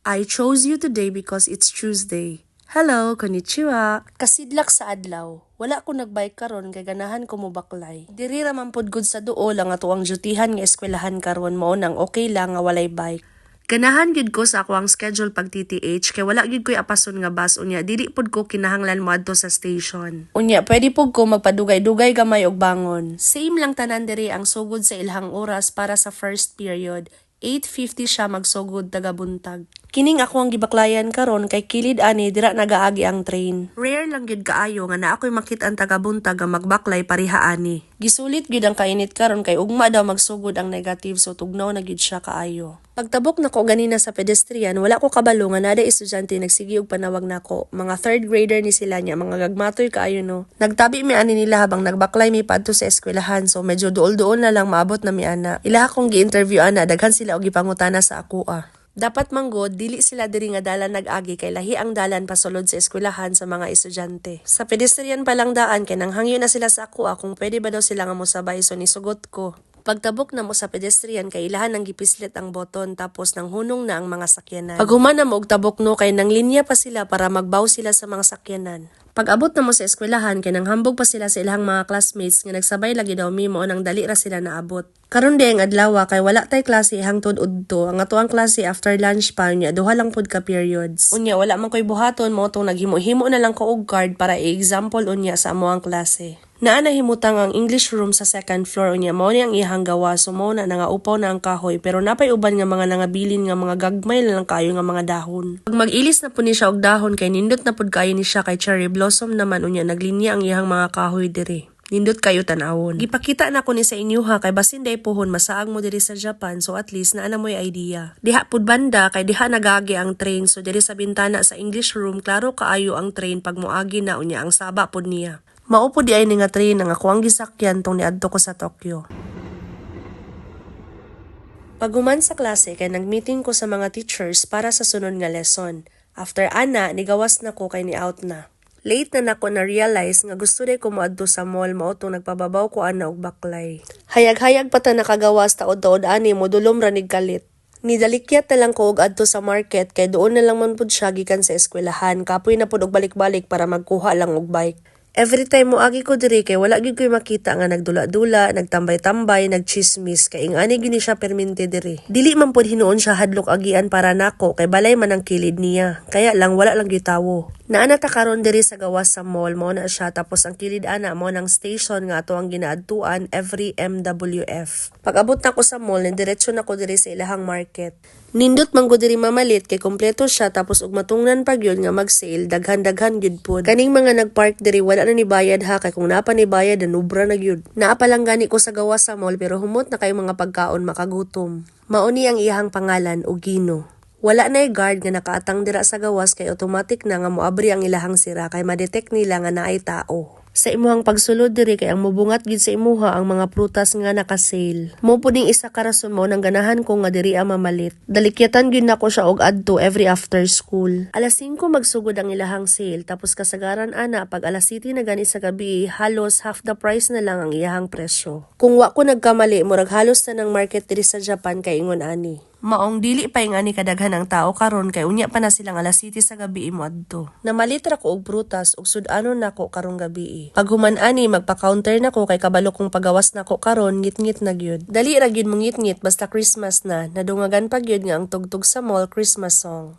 I chose you today because it's Tuesday. Hello, konnichiwa. Kasidlak sa adlaw. Wala ko nagbike karon kay ganahan ko mo baklay. Diri ra man pud gud sa duol ang atuang jutihan nga eskwelahan karon mao nang okay lang nga walay bike. Ganahan gyud ko sa ako ang schedule pag TTH kay wala gyud ko'y apason nga bus unya dili pud ko kinahanglan moadto sa station. Unya pwede pud ko magpadugay-dugay gamay og bangon. Same lang tanan diri ang sugod sa ilhang oras para sa first period. 8:50 siya magsugod tagabuntag. Kining ako ang gibaklayan karon kay kilid ani dira nagaagi ang train. Rare lang gyud kaayo nga na ako'y makit-an tagabuntag nga magbaklay pareha ani. Gisulit gyud ang kainit karon kay ugma daw magsugod ang negative so tugnaw na gyud siya kaayo. Pagtabok nako ganina sa pedestrian, wala ko kabalo nga nada estudyante nagsigi og panawag nako. Mga third grader ni sila nya, mga gagmatoy kaayo no. Nagtabi mi ani nila habang nagbaklay mi padto sa eskwelahan so medyo duol-duol na lang maabot na mi ana. Ila akong gi-interview ana daghan sila og gipangutana sa ako Dapat manggod, dili sila diri nga dalan nag-agi kay lahi ang dalan pasulod sa eskwelahan sa mga estudyante. Sa pedestrian pa lang daan kay nanghangyo na sila sa ako kung pwede ba daw sila nga mosabay so nisugot ko. Pagtabok na mo sa pedestrian kay ilahan ng gipislit ang boton tapos nang hunong na ang mga sakyanan. Pag humana mo og tabok no kay nang linya pa sila para magbaw sila sa mga sakyanan. Pag abot na mo sa eskwelahan kay nang hambog pa sila sa ilang mga classmates nga nagsabay lagi daw mimo nang dali ra sila naabot. Karon di ang adlaw kay wala tay klase hangtod udto. Ang atuang klase after lunch pa nya duha lang pud ka periods. Unya wala man koy buhaton mo tong naghimo-himo na lang ko og card para i-example unya sa amo ang klase. Naa na himutang ang English room sa second floor unya mao ni ang ihang gawa so mao na nga upaw na ang kahoy pero napay uban nga mga nangabilin nga mga gagmay lang kayo nga mga dahon. Pag mag-ilis na pud ni siya og dahon kay nindot na pud kayo ni siya kay cherry blossom naman unya naglinya ang ihang mga kahoy diri. Nindot kayo tan-awon. Gipakita na ko ni sa inyo ha kay basin day pohon masaag mo diri sa Japan so at least naa na mo'y idea. Diha pud banda kay diha nagagi ang train so diri sa bintana sa English room klaro kaayo ang train pag moagi na unya ang saba pud niya. Maupo di ay ni nga train nga ako ang gisakyan tong niadto ko sa Tokyo. Paguman sa klase kay nagmeeting ko sa mga teachers para sa sunod nga lesson. After ana nigawas na ko kay ni out na. Late na nako na realize nga gusto day ko moadto sa mall mao tong nagpababaw ko ana og baklay. Hayag-hayag pa ta nakagawas taod-taod ani modulom ra nig kalit. Nidalikyat na lang ko og adto sa market kay doon na lang man pud siya gikan sa eskwelahan kapoy na pud og balik-balik para magkuha lang og bike. Every time mo agi ko diri kay wala gyud ko'y makita nga nagdula-dula, nagtambay-tambay, nagchismis kay ingani gini siya permente diri. Dili man pud hinuon siya hadlok agian para nako kay balay man ang kilid niya. Kaya lang wala lang gitawo. Naana ta karon diri sa gawas sa mall mo na siya tapos ang kilid ana mo nang station nga ato ang ginaadtuan every MWF. Pag abot na ko sa mall, diretso na ko diri sa ilahang market. Nindot man gud diri mamalit kay kompleto siya tapos ug matungnan pag yun nga mag-sale daghan-daghan gyud pud. Kaning mga nagpark diri wala na ni bayad ha kay kung napa ni bayad nanubra na gyud. Naa pa lang gani ko sa gawas sa mall pero humot na kay mga pagkaon makagutom. Mauni ang iyang pangalan Ogino. Wala na'y guard nga nakaatang dira sa gawas kay automatic na nga moabri ang ilahang sira kay ma-detect nila nga naay tao. Sa imuhang pagsulod diri kay ang mubungat gid sa imuha ang mga prutas nga naka-sale. Mo puding isa ka rason mo nang ganahan ko nga diri mamalit. Dalikyatan gyud nako siya og adto every after school. Alas 5 magsugod ang ilahang sale tapos kasagaran ana pag alas 7 na gani sa gabi halos half the price na lang ang iyahang presyo. Kung wa ko nagkamali murag halos na ng market diri sa Japan kay ingon ani. Maong dili pa yung ani kadaghan ang tao karon kay unya pa na silang alas 7 sa gabi mo adto. Namalitra ko og prutas ug sudanon nako karong gabi. Pag human ani magpa-counter nako kay kabalo kong pagawas nako karon ngit-ngit na gyud. Dali ra gyud mong ngit-ngit basta Christmas na nadungagan pa gyud nga ang tugtog sa mall Christmas song.